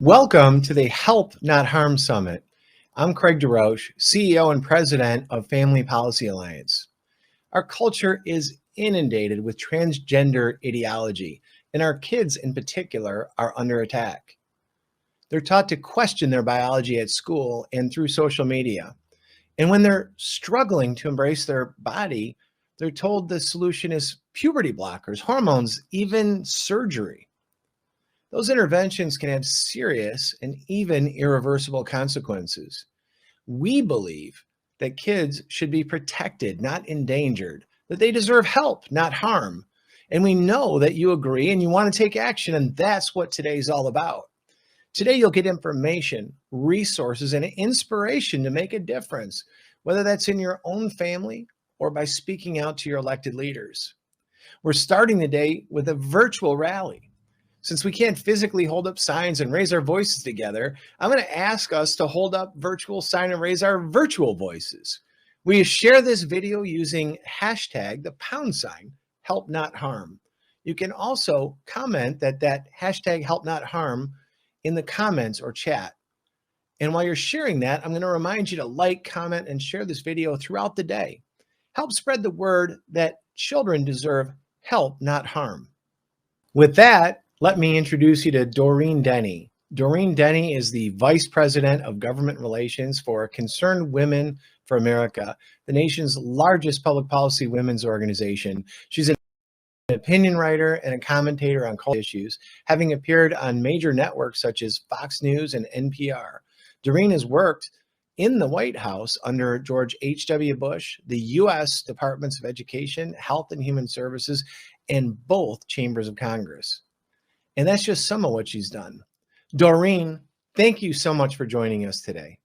Welcome to the Help Not Harm Summit. I'm Craig DeRoche, CEO and President of Family Policy Alliance. Our culture is inundated with transgender ideology, and our kids in particular are under attack. They're taught to question their biology at school and through social media. And when they're struggling to embrace their body, they're told the solution is puberty blockers, hormones, even surgery. Those interventions can have serious and even irreversible consequences. We believe that kids should be protected, not endangered, that they deserve help, not harm. And we know that you agree and you want to take action, and that's what today's all about. Today, you'll get information, resources, and inspiration to make a difference, whether that's in your own family or by speaking out to your elected leaders. We're starting the day with a virtual rally. Since we can't physically hold up signs and raise our voices together, I'm going to ask us to hold up virtual sign and raise our virtual voices. We share this video using hashtag the # help not harm. You can also comment that hashtag help not harm in the comments or chat. And while you're sharing that, I'm going to remind you to like, comment, and share this video throughout the day. Help spread the word that children deserve help, not harm. With that, let me introduce you to Doreen Denny. Doreen Denny is the Vice President of Government Relations for Concerned Women for America, the nation's largest public policy women's organization. She's an opinion writer and a commentator on cultural issues, having appeared on major networks such as Fox News and NPR. Doreen has worked in the White House under George H.W. Bush, the U.S. Departments of Education, Health and Human Services, and both chambers of Congress. And that's just some of what she's done. Doreen, thank you so much for joining us today.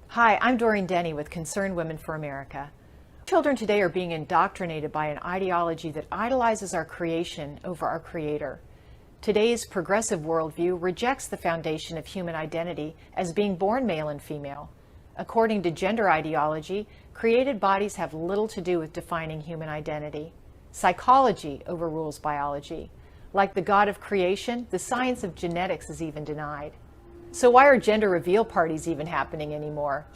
Hi, I'm Doreen Denny with Concerned Women for America. Children today are being indoctrinated by an ideology that idolizes our creation over our creator. Today's progressive worldview rejects the foundation of human identity as being born male and female. According to gender ideology, created bodies have little to do with defining human identity. Psychology overrules biology. Like the God of creation, the science of genetics is even denied. So why are gender reveal parties even happening anymore?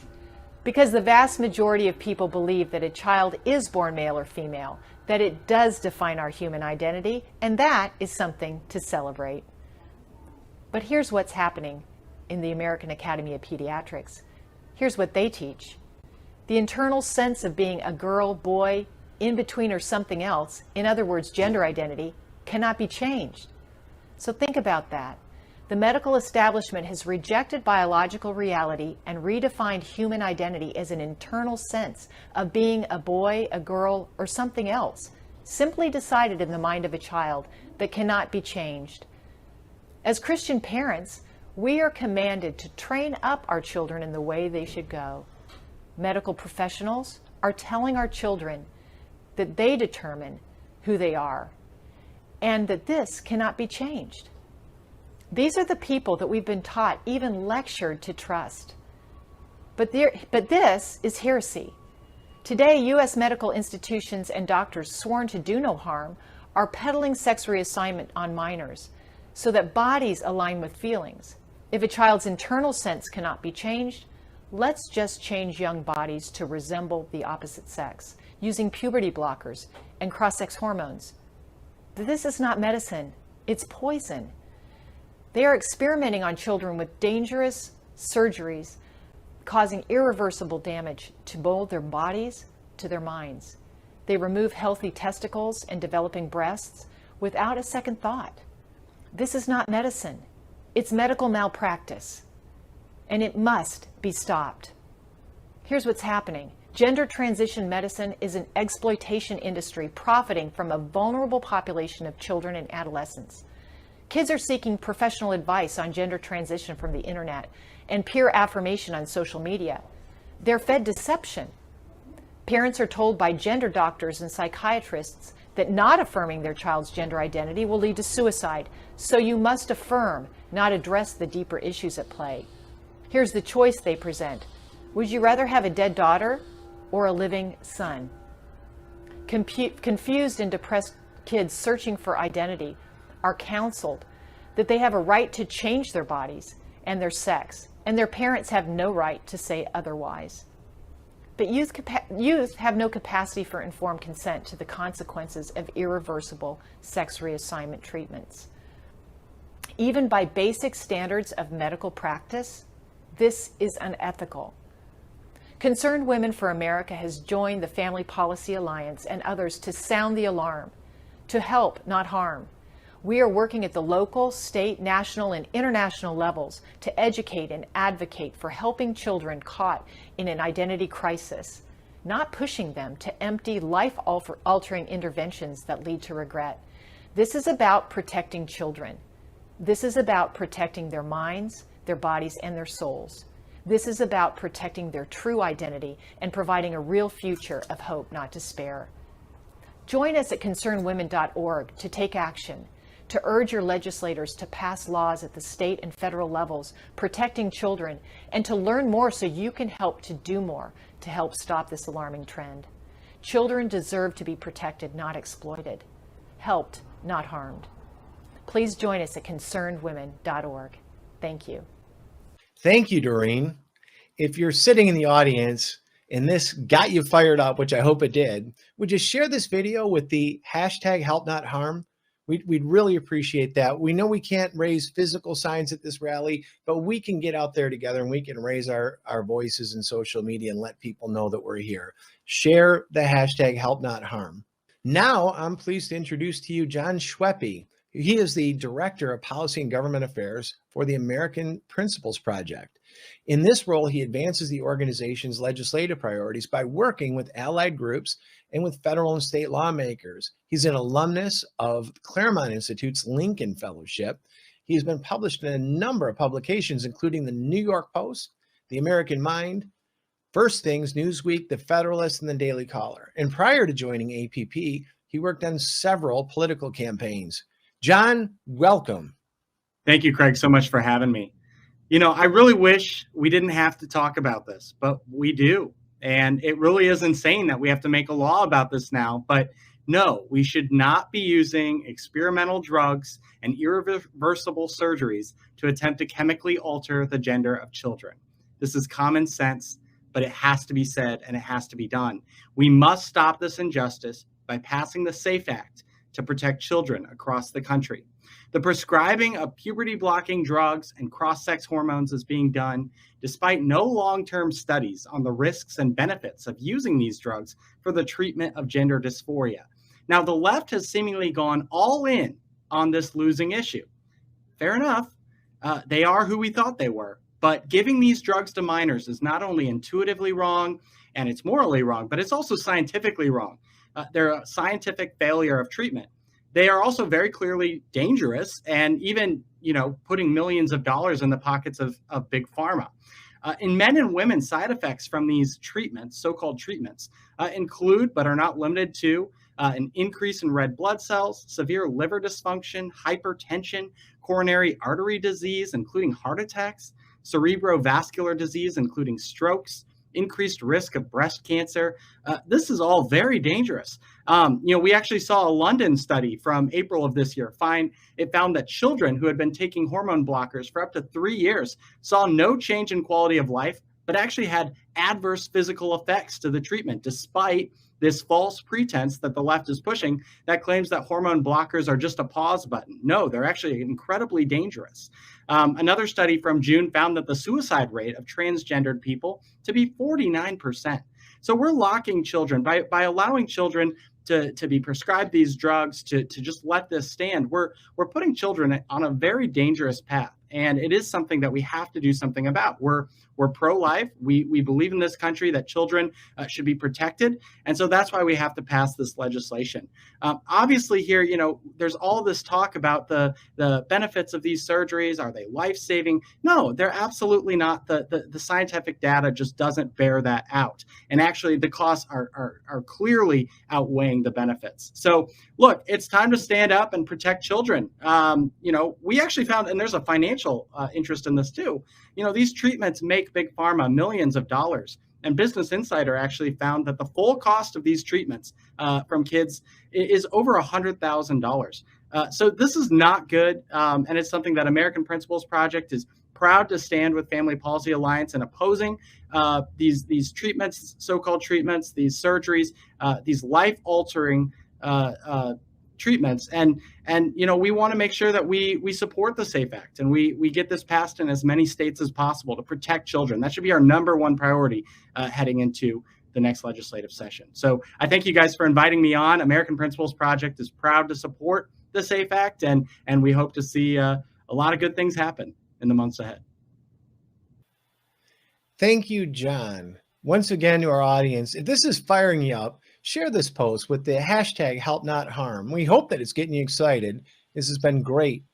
Because the vast majority of people believe that a child is born male or female, that it does define our human identity, and that is something to celebrate. But here's what's happening in the American Academy of Pediatrics. Here's what they teach. The internal sense of being a girl, boy, in between, or something else, in other words, gender identity, cannot be changed. So think about that. The medical establishment has rejected biological reality and redefined human identity as an internal sense of being a boy, a girl, or something else, simply decided in the mind of a child that cannot be changed. As Christian parents, we are commanded to train up our children in the way they should go. Medical professionals are telling our children that they determine who they are, and that this cannot be changed. These are the people that we've been taught, even lectured, to trust. But this is heresy. Today, U.S. medical institutions and doctors sworn to do no harm are peddling sex reassignment on minors so that bodies align with feelings. If a child's internal sense cannot be changed, let's just change young bodies to resemble the opposite sex, using puberty blockers and cross-sex hormones. This is not medicine, it's poison. They are experimenting on children with dangerous surgeries, causing irreversible damage to both their bodies, to their minds. They remove healthy testicles and developing breasts without a second thought. This is not medicine, it's medical malpractice, and it must be stopped. Here's what's happening. Gender transition medicine is an exploitation industry profiting from a vulnerable population of children and adolescents. Kids are seeking professional advice on gender transition from the internet and peer affirmation on social media. They're fed deception. Parents are told by gender doctors and psychiatrists that not affirming their child's gender identity will lead to suicide. So you must affirm, not address the deeper issues at play. Here's the choice they present. Would you rather have a dead daughter or a living son? Confused and depressed kids searching for identity are counseled that they have a right to change their bodies and their sex, and their parents have no right to say otherwise. But youth have no capacity for informed consent to the consequences of irreversible sex reassignment treatments. Even by basic standards of medical practice, this is unethical. Concerned Women for America has joined the Family Policy Alliance and others to sound the alarm, to help, not harm. We are working at the local, state, national, and international levels to educate and advocate for helping children caught in an identity crisis, not pushing them to empty, life-altering interventions that lead to regret. This is about protecting children. This is about protecting their minds, their bodies, and their souls. This is about protecting their true identity and providing a real future of hope, not despair. Join us at concernwomen.org to take action, to urge your legislators to pass laws at the state and federal levels protecting children, and to learn more so you can help to do more to help stop this alarming trend. Children deserve to be protected, not exploited, helped, not harmed. Please join us at concernedwomen.org. Thank you. Thank you, Doreen. If you're sitting in the audience and this got you fired up, which I hope it did, would you share this video with the hashtag Help Not Harm? We'd really appreciate that. We know we can't raise physical signs at this rally, but we can get out there together and we can raise our voices in social media and let people know that we're here. Share the hashtag Help Not Harm. Now, I'm pleased to introduce to you Jon Schweppe. He is the Director of Policy and Government Affairs for the American Principles Project. In this role, he advances the organization's legislative priorities by working with allied groups and with federal and state lawmakers. He's an alumnus of Claremont Institute's Lincoln Fellowship. He has been published in a number of publications, including the New York Post, the American Mind, First Things, Newsweek, The Federalist, and the Daily Caller. And prior to joining APP, he worked on several political campaigns. Jon, welcome. Thank you, Craig, so much for having me. You know, I really wish we didn't have to talk about this, but we do. And it really is insane that we have to make a law about this now. But no, we should not be using experimental drugs and irreversible surgeries to attempt to chemically alter the gender of children. This is common sense, but it has to be said and it has to be done. We must stop this injustice by passing the SAFE Act to protect children across the country. The prescribing of puberty-blocking drugs and cross-sex hormones is being done despite no long-term studies on the risks and benefits of using these drugs for the treatment of gender dysphoria. Now, the left has seemingly gone all in on this losing issue. Fair enough. They are who we thought they were. But giving these drugs to minors is not only intuitively wrong and it's morally wrong, but it's also scientifically wrong. They're a scientific failure of treatment. They are also very clearly dangerous and even, putting millions of dollars in the pockets of big pharma. In men and women, side effects from these treatments, so-called treatments, include, but are not limited to, an increase in red blood cells, severe liver dysfunction, hypertension, coronary artery disease, including heart attacks, cerebrovascular disease, including strokes, increased risk of breast cancer. This is all very dangerous. We actually saw a London study from April of this year. It found that children who had been taking hormone blockers for up to 3 years saw no change in quality of life, but actually had adverse physical effects to the treatment, despite this false pretense that the left is pushing that claims that hormone blockers are just a pause button. No, they're actually incredibly dangerous. Another study from June found that the suicide rate of transgendered people to be 49%. So we're locking children by allowing children to be prescribed these drugs, to just let this stand. We're putting children on a very dangerous path. And it is something that we have to do something about. We're pro-life. We believe in this country that children should be protected. And so that's why we have to pass this legislation. Obviously here, there's all this talk about the benefits of these surgeries. Are they life-saving? No, they're absolutely not. The scientific data just doesn't bear that out. And actually the costs are clearly outweighing the benefits. So look, it's time to stand up and protect children. We actually found, and there's a financial interest in this too. These treatments make big pharma millions of dollars. And Business Insider actually found that the full cost of these treatments from kids is over $100,000. So this is not good, and it's something that American Principles Project is proud to stand with Family Policy Alliance in opposing these treatments, so-called treatments, these surgeries, these life-altering treatments. And we want to make sure that we support the SAFE Act and we get this passed in as many states as possible to protect children. That should be our number one priority heading into the next legislative session. So I thank you guys for inviting me on. American Principles Project is proud to support the SAFE Act, and we hope to see a lot of good things happen in the months ahead. Thank you, Jon. Once again, to our audience, if this is firing you up, share this post with the hashtag #HelpNotHarm. We hope that it's getting you excited. This has been great.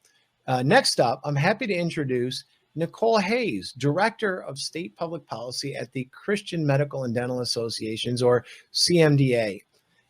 Next up, I'm happy to introduce Nicole Hayes, Director of State Public Policy at the Christian Medical and Dental Associations, or CMDA.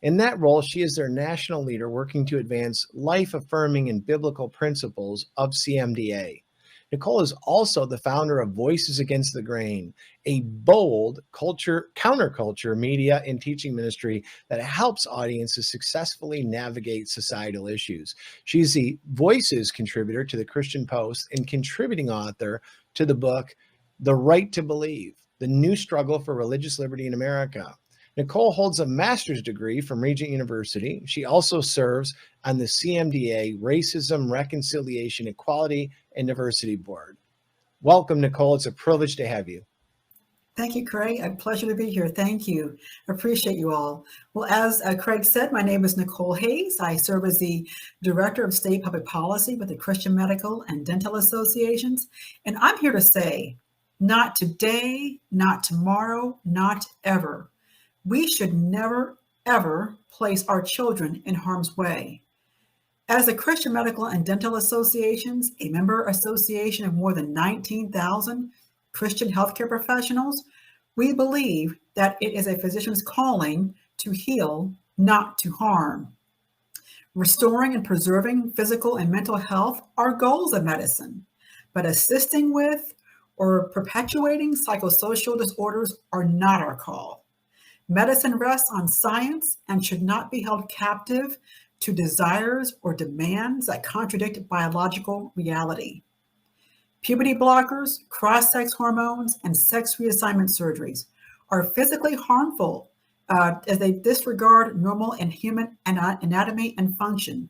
In that role, she is their national leader working to advance life-affirming and biblical principles of CMDA. Nicole is also the founder of Voices Against the Grain, a bold counterculture media and teaching ministry that helps audiences successfully navigate societal issues. She's the Voices contributor to the Christian Post and contributing author to the book, The Right to Believe, The New Struggle for Religious Liberty in America. Nicole holds a master's degree from Regent University. She also serves on the CMDA Racism, Reconciliation, Equality, and Diversity Board. Welcome, Nicole. It's a privilege to have you. Thank you, Craig. A pleasure to be here. Thank you. I appreciate you all. Well, as Craig said, my name is Nicole Hayes. I serve as the Director of State Public Policy with the Christian Medical and Dental Associations. And I'm here to say, not today, not tomorrow, not ever. We should never, ever place our children in harm's way. As the Christian Medical and Dental Associations, a member association of more than 19,000 Christian healthcare professionals, we believe that it is a physician's calling to heal, not to harm. Restoring and preserving physical and mental health are goals of medicine, but assisting with or perpetuating psychosocial disorders are not our call. Medicine rests on science and should not be held captive to desires or demands that contradict biological reality. Puberty blockers, cross-sex hormones, and sex reassignment surgeries are physically harmful as they disregard normal and human anatomy and function.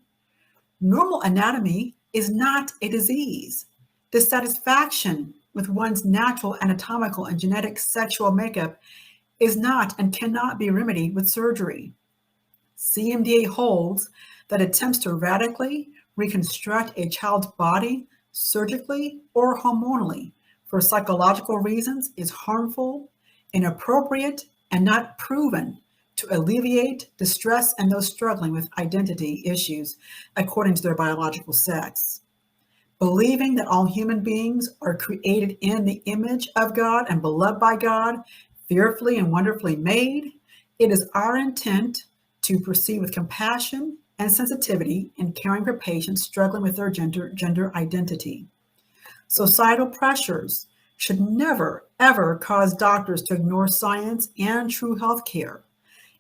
Normal anatomy is not a disease. Dissatisfaction with one's natural anatomical and genetic sexual makeup is not and cannot be remedied with surgery. CMDA holds that attempts to radically reconstruct a child's body surgically or hormonally for psychological reasons is harmful, inappropriate, and not proven to alleviate distress in those struggling with identity issues according to their biological sex. Believing that all human beings are created in the image of God and beloved by God, fearfully and wonderfully made, it is our intent to proceed with compassion and sensitivity in caring for patients struggling with their gender identity. Societal pressures should never, ever cause doctors to ignore science and true health care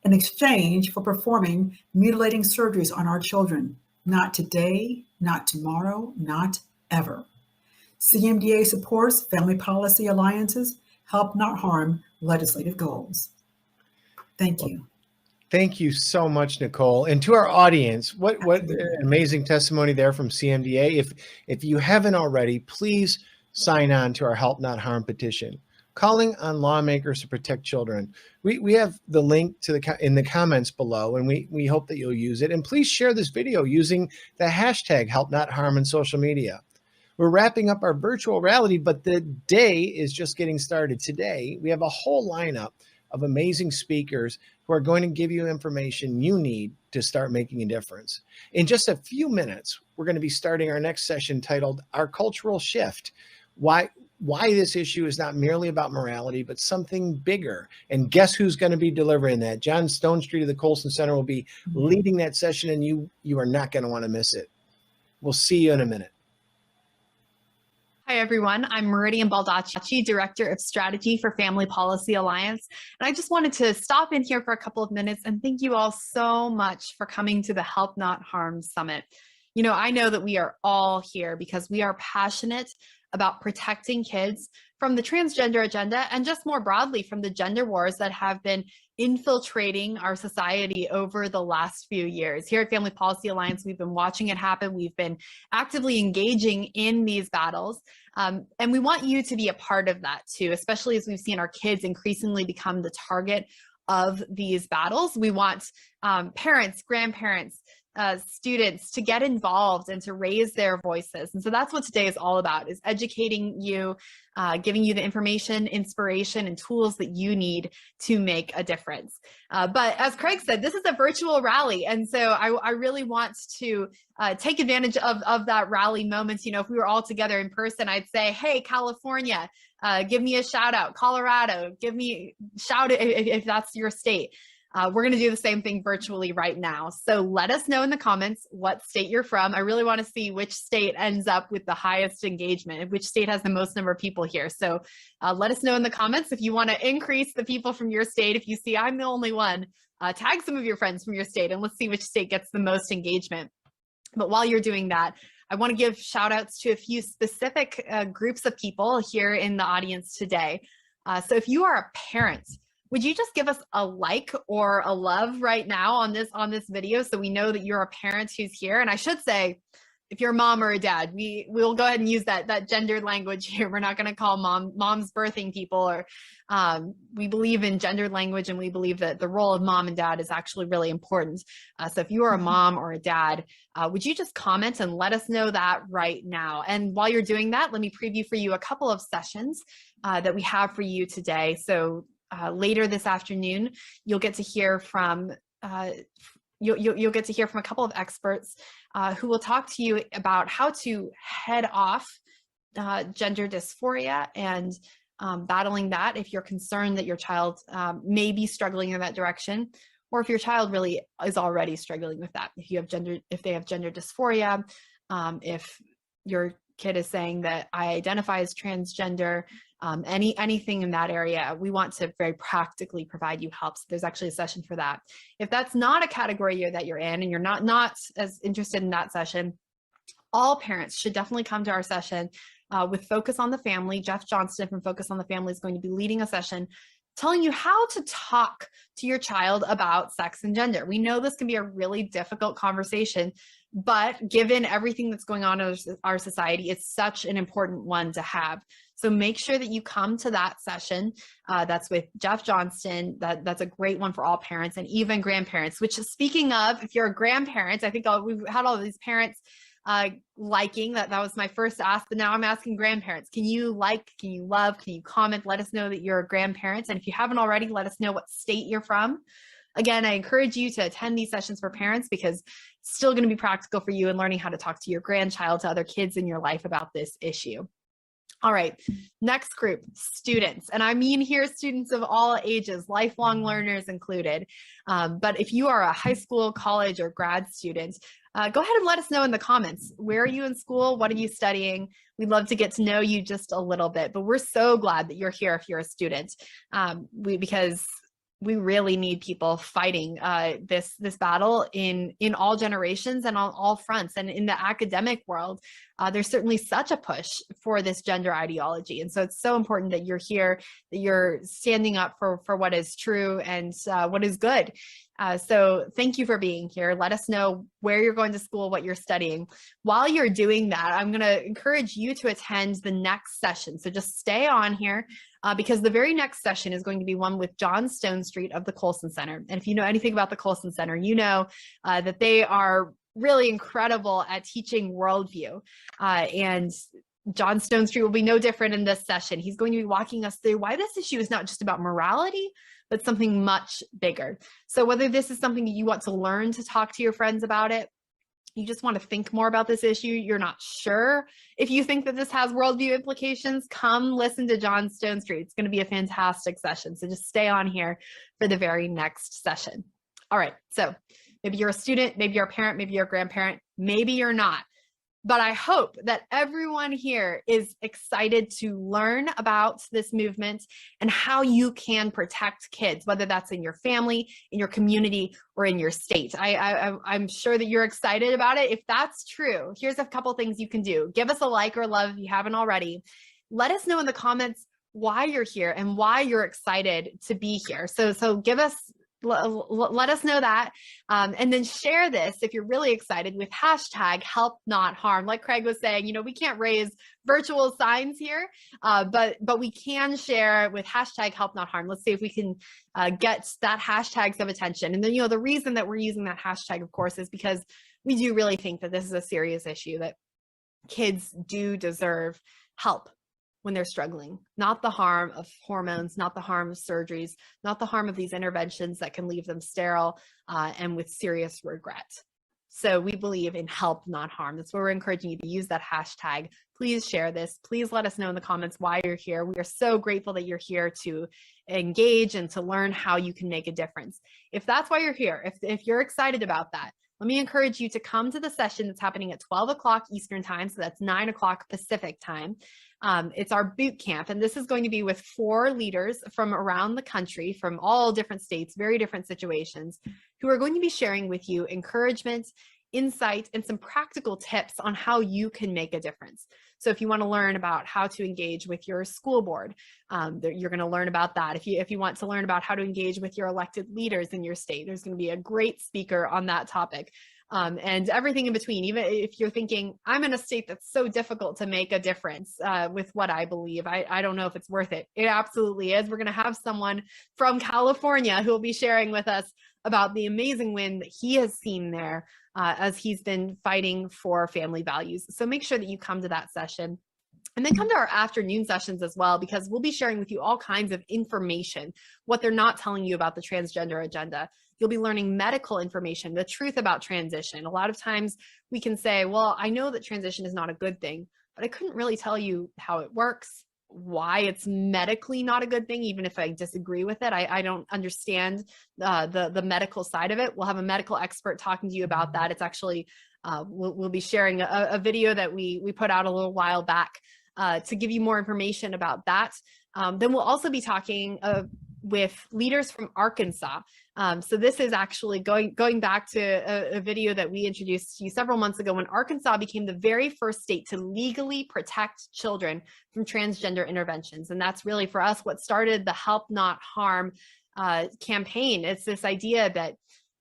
in exchange for performing mutilating surgeries on our children. Not today, not tomorrow, not ever. CMDA supports Family Policy Alliance's Help Not Harm legislative goals. Thank you. Thank you so much, Nicole. And to our audience, what an amazing testimony there from CMDA. If you haven't already, please sign on to our Help Not Harm petition, calling on lawmakers to protect children. We have the link to in the comments below, and we hope that you'll use it. And please share this video using the hashtag Help Not Harm on social media. We're wrapping up our virtual rally, but the day is just getting started. Today, we have a whole lineup of amazing speakers who are going to give you information you need to start making a difference. In just a few minutes, we're going to be starting our next session titled Our Cultural Shift, why this issue is not merely about morality, but something bigger. And guess who's going to be delivering that? John Stonestreet of the Colson Center will be leading that session, and you are not going to want to miss it. We'll see you in a minute. Hi, everyone. I'm Meridian Baldacci, Director of Strategy for Family Policy Alliance. And I just wanted to stop in here for a couple of minutes and thank you all so much for coming to the Help Not Harm Summit. You know, I know that we are all here because we are passionate about protecting kids from the transgender agenda and just more broadly from the gender wars that have been infiltrating our society over the last few years. Here at Family Policy Alliance, we've been watching it happen. We've been actively engaging in these battles. And we want you to be a part of that too, especially as we've seen our kids increasingly become the target of these battles. We want parents, grandparents, students to get involved and to raise their voices. And so that's what today is all about, is educating you, giving you the information, inspiration, and tools that you need to make a difference. But as Craig said, this is a virtual rally. And so I really want to take advantage of that rally moment. You know, if we were all together in person, I'd say, hey, California, give me a shout out. Colorado, give me shout if that's your state. We're going to do the same thing virtually right now. So let us know in the comments what state you're from. I really want to see which state ends up with the highest engagement, which state has the most number of people here. So let us know in the comments if you want to increase the people from your state. If you see I'm the only one, tag some of your friends from your state and let's see which state gets the most engagement. But while you're doing that, I want to give shout outs to a few specific groups of people here in the audience today. So if you are a parent, would you just give us a like or a love right now on this video so we know that you're a parent who's here? And I should say, if you're a mom or a dad, we'll go ahead and use that gendered language here. We're not going to call moms birthing people, or we believe in gendered language, and we believe that the role of mom and dad is actually really important. So if you are a mom or a dad, would you just comment and let us know that right now? And while you're doing that, let me preview for you a couple of sessions that we have for you today. So later this afternoon, you'll get to hear from you'll get to hear from a couple of experts who will talk to you about how to head off gender dysphoria and battling that if you're concerned that your child may be struggling in that direction, or if your child really is already struggling with that. If they have gender dysphoria, if your kid is saying that I identify as transgender, anything in that area, we want to very practically provide you help. So there's actually a session for that. If that's not a category that you're in and you're not as interested in that session, all parents should definitely come to our session with Focus on the Family. Jeff Johnston from Focus on the Family is going to be leading a session telling you how to talk to your child about sex and gender. We know this can be a really difficult conversation, but given everything that's going on in our society, it's such an important one to have. So make sure that you come to that session. That's with Jeff Johnston. That's a great one for all parents and even grandparents, which, speaking of, if you're a grandparent, I think we've had all of these parents liking that was my first ask, but now I'm asking grandparents. Can you like, can you love, can you comment? Let us know that you're a grandparent. And if you haven't already, let us know what state you're from. Again, I encourage you to attend these sessions for parents because it's still going to be practical for you in learning how to talk to your grandchild, to other kids in your life about this issue. All right, next group, students. And I mean here, students of all ages, lifelong learners included. But if you are a high school, college, or grad student, go ahead and let us know in the comments. Where are you in school? What are you studying? We'd love to get to know you just a little bit, but we're so glad that you're here if you're a student, because we really need people fighting this battle in all generations and on all fronts. And in the academic world, there's certainly such a push for this gender ideology. And so it's so important that you're here, that you're standing up for what is true and what is good. So thank you for being here. Let us know where you're going to school, what you're studying. While you're doing that, I'm going to encourage you to attend the next session. So just stay on here because the very next session is going to be one with John Stonestreet of the Colson Center. And if you know anything about the Colson Center, you know that they are really incredible at teaching worldview. And Jon Stonestreet will be no different in this session. He's going to be walking us through why this issue is not just about morality, but something much bigger. So whether this is something that you want to learn to talk to your friends about it, you just want to think more about this issue, you're not sure if you think that this has worldview implications, come listen to Jon Stonestreet. It's going to be a fantastic session. So just stay on here for the very next session. All right, so maybe you're a student, maybe you're a parent, maybe you're a grandparent, maybe you're not. But I hope that everyone here is excited to learn about this movement and how you can protect kids, whether that's in your family, in your community, or in your state. I'm sure that you're excited about it. If that's true, here's a couple things you can do. Give us a like or love if you haven't already. Let us know in the comments why you're here and why you're excited to be here. So give us, let us know that, and then share this if you're really excited with hashtag help not harm. Like Craig was saying, you know, we can't raise virtual signs here, but we can share with hashtag help not harm. Let's see if we can get that hashtag some attention. And then, you know, the reason that we're using that hashtag, of course, is because we do really think that this is a serious issue, that kids do deserve help when they're struggling, not the harm of hormones, not the harm of surgeries, not the harm of these interventions that can leave them sterile and with serious regret. So we believe in help, not harm. That's why we're encouraging you to use that hashtag. Please share this. Please let us know in the comments why you're here. We are so grateful that you're here to engage and to learn how you can make a difference. If that's why you're here, if you're excited about that, let me encourage you to come to the session that's happening at 12 o'clock Eastern time. So that's 9 o'clock Pacific time. It's our boot camp, and this is going to be with 4 leaders from around the country, from all different states, very different situations, who are going to be sharing with you encouragement, insight, and some practical tips on how you can make a difference. So if you want to learn about how to engage with your school board, you're going to learn about that. If you want to learn about how to engage with your elected leaders in your state, there's going to be a great speaker on that topic. And everything in between. Even if you're thinking, I'm in a state that's so difficult to make a difference with what I believe, I don't know if it's worth it. It absolutely is. We're going to have someone from California who will be sharing with us about the amazing win that he has seen there as he's been fighting for family values. So make sure that you come to that session. And then come to our afternoon sessions as well, because we'll be sharing with you all kinds of information, what they're not telling you about the transgender agenda. You'll be learning medical information, the truth about transition. A lot of times we can say, well, I know that transition is not a good thing, but I couldn't really tell you how it works, why it's medically not a good thing, even if I disagree with it. I don't understand the medical side of it. We'll have a medical expert talking to you about that. It's actually, we'll be sharing a video that we put out a little while back to give you more information about that. Then we'll also be talking with leaders from Arkansas. So this is actually going back to a video that we introduced to you several months ago, when Arkansas became the very first state to legally protect children from transgender interventions. And that's really, for us, what started the Help Not Harm campaign. It's this idea that,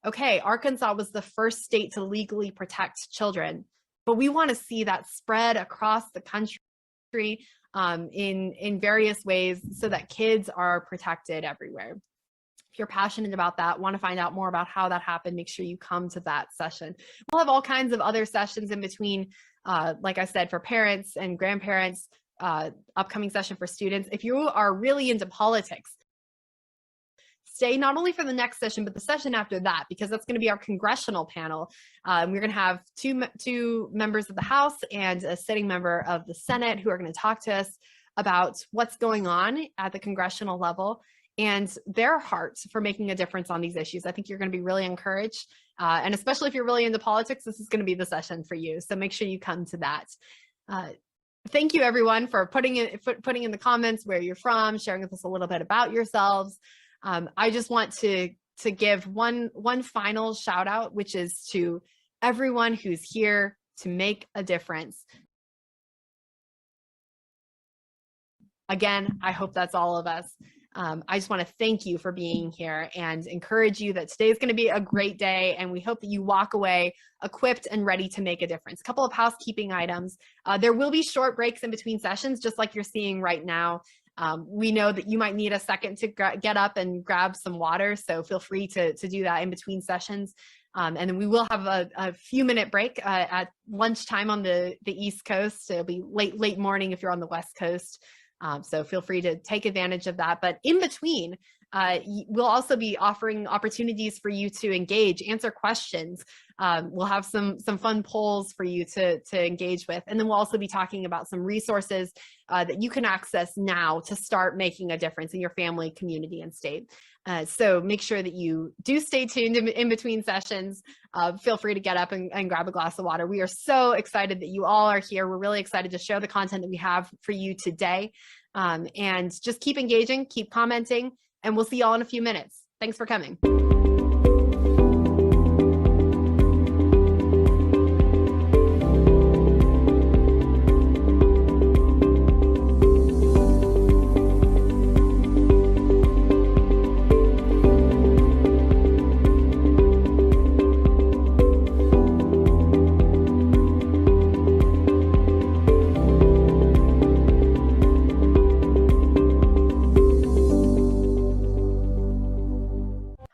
okay, Arkansas was the first state to legally protect children, but we want to see that spread across the country in various ways so that kids are protected everywhere. If you're passionate about that, want to find out more about how that happened, make sure you come to that session. We'll have all kinds of other sessions in between, like I said, for parents and grandparents, upcoming session for students. If you are really into politics, stay not only for the next session, but the session after that, because that's going to be our congressional panel. We're going to have two members of the House and a sitting member of the Senate who are going to talk to us about what's going on at the congressional level and their hearts for making a difference on these issues. I think you're going to be really encouraged. And especially if you're really into politics, this is going to be the session for you. So make sure you come to that. Thank you, everyone, for putting in the comments where you're from, sharing with us a little bit about yourselves. I just want to give one final shout out, which is to everyone who's here to make a difference. Again, I hope that's all of us. I just want to thank you for being here and encourage you that today is going to be a great day, and we hope that you walk away equipped and ready to make a difference. A couple of housekeeping items. There will be short breaks in between sessions, just like you're seeing right now. We know that you might need a second to get up and grab some water, so feel free to do that in between sessions. And then we will have a few-minute break at lunchtime on the East Coast. It'll be late morning if you're on the West Coast. So feel free to take advantage of that. But in between, We'll also be offering opportunities for you to engage, answer questions. We'll have some fun polls for you to engage with. And then we'll also be talking about some resources that you can access now to start making a difference in your family, community, and state. So make sure that you do stay tuned in between sessions. Feel free to get up and grab a glass of water. We are so excited that you all are here. We're really excited to share the content that we have for you today. And just keep engaging, keep commenting, and we'll see you all in a few minutes. Thanks for coming.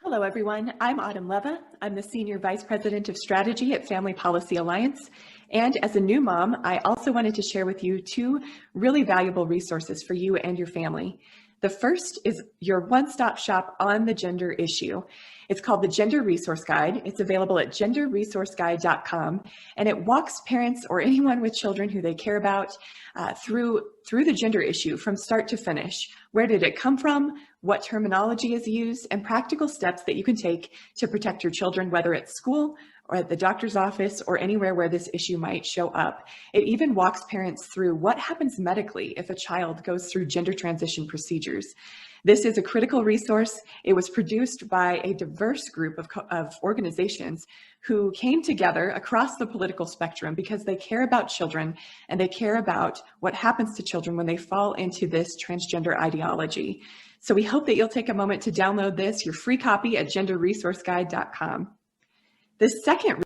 Hello, everyone. I'm Autumn Leva. I'm the Senior Vice President of Strategy at Family Policy Alliance. And as a new mom, I also wanted to share with you two really valuable resources for you and your family. The first is your one-stop shop on the gender issue. It's called the Gender Resource Guide. It's available at genderresourceguide.com, and it walks parents or anyone with children who they care about through the gender issue from start to finish. Where did it come from? What terminology is used, and practical steps that you can take to protect your children, whether at school or at the doctor's office or anywhere where this issue might show up. It even walks parents through what happens medically if a child goes through gender transition procedures. This is a critical resource. It was produced by a diverse group of organizations who came together across the political spectrum because they care about children and they care about what happens to children when they fall into this transgender ideology. So we hope that you'll take a moment to download this, your free copy at genderresourceguide.com. The second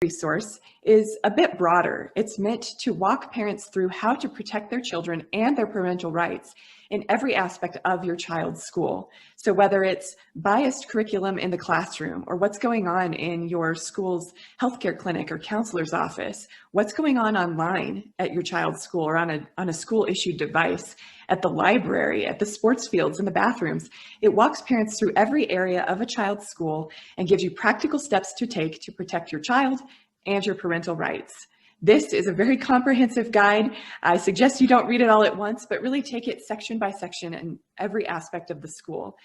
resource is a bit broader. It's meant to walk parents through how to protect their children and their parental rights in every aspect of your child's school. So whether it's biased curriculum in the classroom, or what's going on in your school's healthcare clinic or counselor's office, what's going on online at your child's school or on a school-issued device, at the library, at the sports fields, in the bathrooms, it walks parents through every area of a child's school and gives you practical steps to take to protect your child and your parental rights. This is a very comprehensive guide. I suggest you don't read it all at once, but really take it section by section in every aspect of the school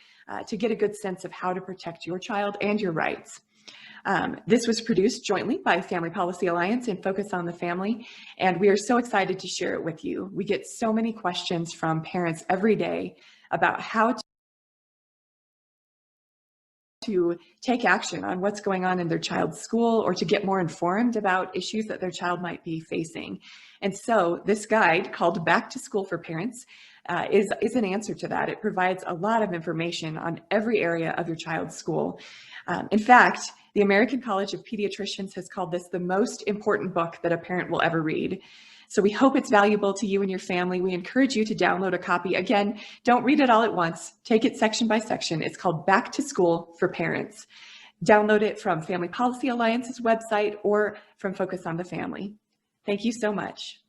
to get a good sense of how to protect your child and your rights. This was produced jointly by Family Policy Alliance and Focus on the Family, and we are so excited to share it with you. We get so many questions from parents every day about how to take action on what's going on in their child's school or to get more informed about issues that their child might be facing. And so this guide called Back to School for Parents is an answer to that. It provides a lot of information on every area of your child's school. In fact, the American College of Pediatricians has called this the most important book that a parent will ever read. So we hope it's valuable to you and your family. We encourage you to download a copy. Again, don't read it all at once. Take it section by section. It's called Back to School for Parents. Download it from Family Policy Alliance's website or from Focus on the Family. Thank you so much.